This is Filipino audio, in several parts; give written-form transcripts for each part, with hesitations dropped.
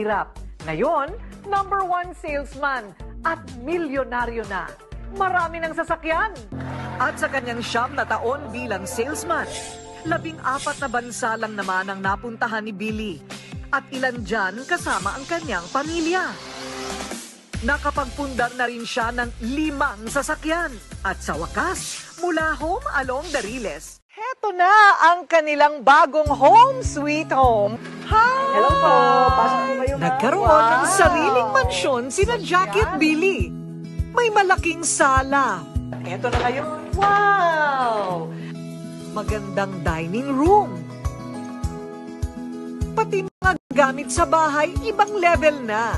hirap. Ngayon, #1 salesman at milyonaryo na. Marami ng sasakyan. At sa kanyang 9 na taon bilang salesman, 14 na bansa lang naman ang napuntahan ni Billy. At ilan dyan kasama ang kanyang pamilya. Nakapagpundar na rin siya ng 5 sasakyan. At sa wakas, mula home along the Riles, heto na ang kanilang bagong home sweet home. Hi! Hello po! Pasok po kayo, ma'am. Nagkaroon ng sariling mansyon sina Jackie at Billy. May malaking sala. Eto na kayo. Wow! Magandang dining room. Pati mga gamit sa bahay, ibang level na.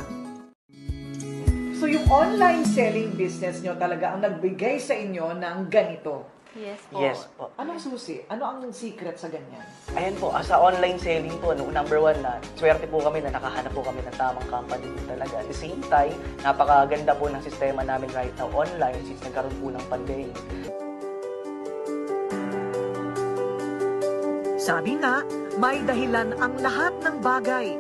So yung online selling business nyo talaga ang nagbigay sa inyo ng ganito? Yes po. Yes po. Anong susi? Ano ang secret sa ganyan? Ayan po, sa online selling po, #1 na, swerte po kami na nakahanap po kami ng tamang company po talaga. At the same time, napakaganda po ng sistema namin right now online since nagkaroon po ng pandemic. Sabi nga, may dahilan ang lahat ng bagay.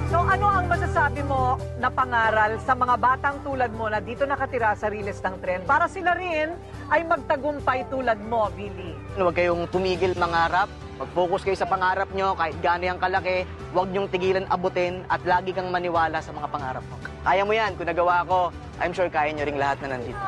So ano ang masasabi mo na pangaral sa mga batang tulad mo na dito nakatira sa Riles ng Tren para sila rin ay magtagumpay tulad mo, Billy? Huwag kayong tumigil mangarap. Mag-focus kayo sa pangarap nyo, kahit gaano yung kalaki, huwag nyong tigilan abutin at lagi kang maniwala sa mga pangarap mo. Kaya mo yan, kung nagawa ko, I'm sure kaya nyo ring lahat na nandito.